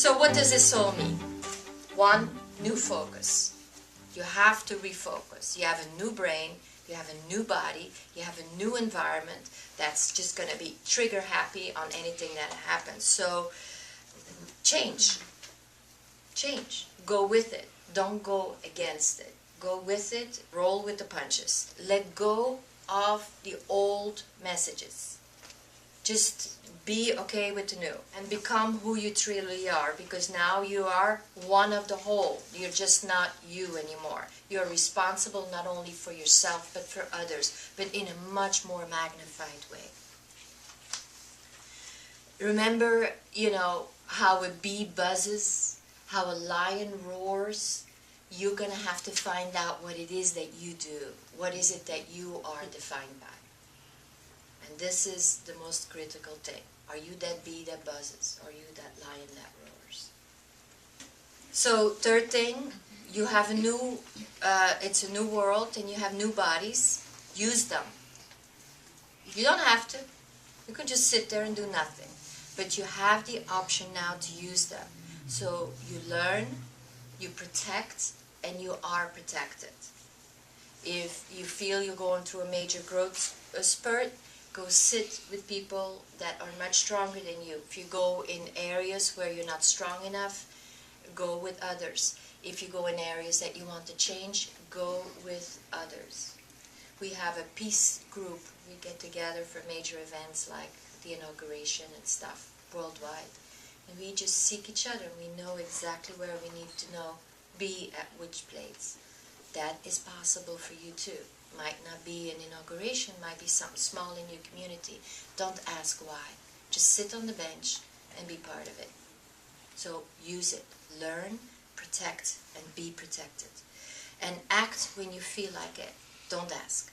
So what does this all mean? One, new focus. You have to refocus. You have a new brain, you have a new body, you have a new environment that's just going to be trigger happy on anything that happens. So change. Change. Go with it. Don't go against it. Go with it. Roll with the punches. Let go of the old messages. Just be okay with the new and become who you truly are, because now you are one of the whole. You're just not you anymore. You're responsible not only for yourself but for others, but in a much more magnified way. Remember, how a bee buzzes, how a lion roars. You're going to have to find out what it is that you do. What is it that you are defined by? And this is the most critical thing. Are you that bee that buzzes? Or are you that lion that roars? So, third thing, you have it's a new world and you have new bodies. Use them. You don't have to. You can just sit there and do nothing. But you have the option now to use them. So you learn, you protect, and you are protected. If you feel you're going through a major growth spurt, go sit with people that are much stronger than you. If you go in areas where you're not strong enough, go with others. If you go in areas that you want to change, go with others. We have a peace group. We get together for major events like the inauguration and stuff worldwide. And we just seek each other. We know exactly where we need to be at which place. That is possible for you too. Might not be an inauguration, might be something small in your community. Don't ask why. Just sit on the bench and be part of it. So use it. Learn, protect, and be protected. And act when you feel like it. Don't ask.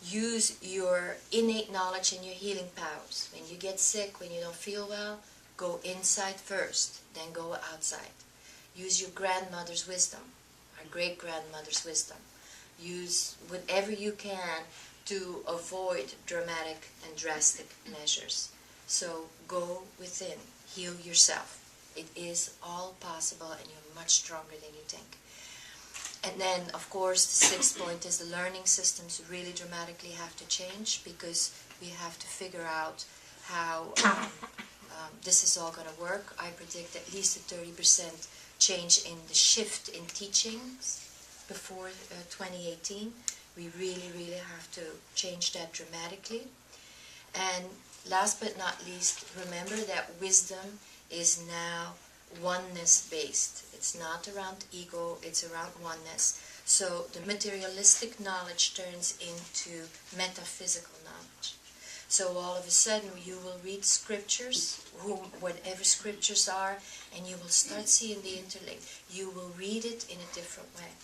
Use your innate knowledge and your healing powers. When you get sick, when you don't feel well, go inside first, then go outside. Use your grandmother's wisdom, our great-grandmother's wisdom. Use whatever you can to avoid dramatic and drastic measures. So go within, heal yourself. It is all possible and you're much stronger than you think. And then, of course, the sixth point is the learning systems really dramatically have to change, because we have to figure out how this is all going to work. I predict at least a 30% change in the shift in teachings before 2018. We really, really have to change that dramatically. And last but not least, remember that wisdom is now oneness based. It's not around ego, it's around oneness. So the materialistic knowledge turns into metaphysical knowledge. So all of a sudden you will read scriptures, whatever scriptures are, and you will start seeing the interlink. You will read it in a different way.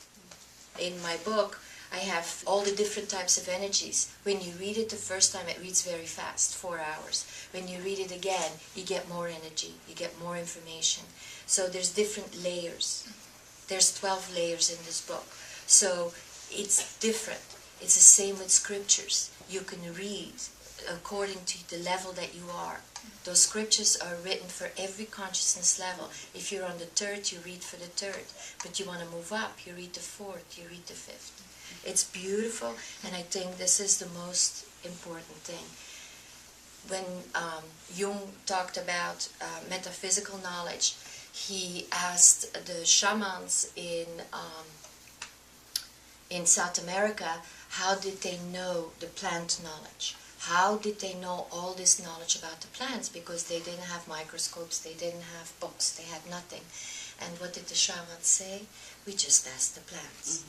In my book, I have all the different types of energies. When you read it the first time, it reads very fast, 4 hours. When you read it again, you get more energy, you get more information. So there's different layers. There's 12 layers in this book. So it's different. It's the same with scriptures. You can read according to the level that you are. Those scriptures are written for every consciousness level. If you're on the third, you read for the third. But you want to move up, you read the fourth, you read the fifth. It's beautiful, and I think this is the most important thing. When Jung talked about metaphysical knowledge, he asked the shamans in South America, how did they know the plant knowledge? How did they know all this knowledge about the plants? Because they didn't have microscopes, they didn't have books, they had nothing. And what did the shamans say? We just asked the plants.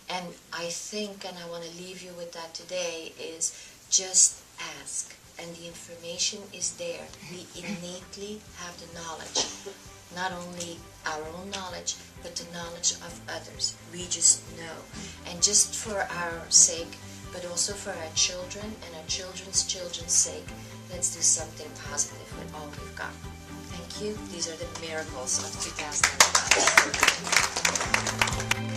And I think, and I want to leave you with that today, is just ask. And the information is there. We innately have the knowledge. Not only our own knowledge, but the knowledge of others. We just know. And just for our sake, but also for our children and our children's children's sake, let's do something positive with all we've got. Thank you. These are the miracles of 2012.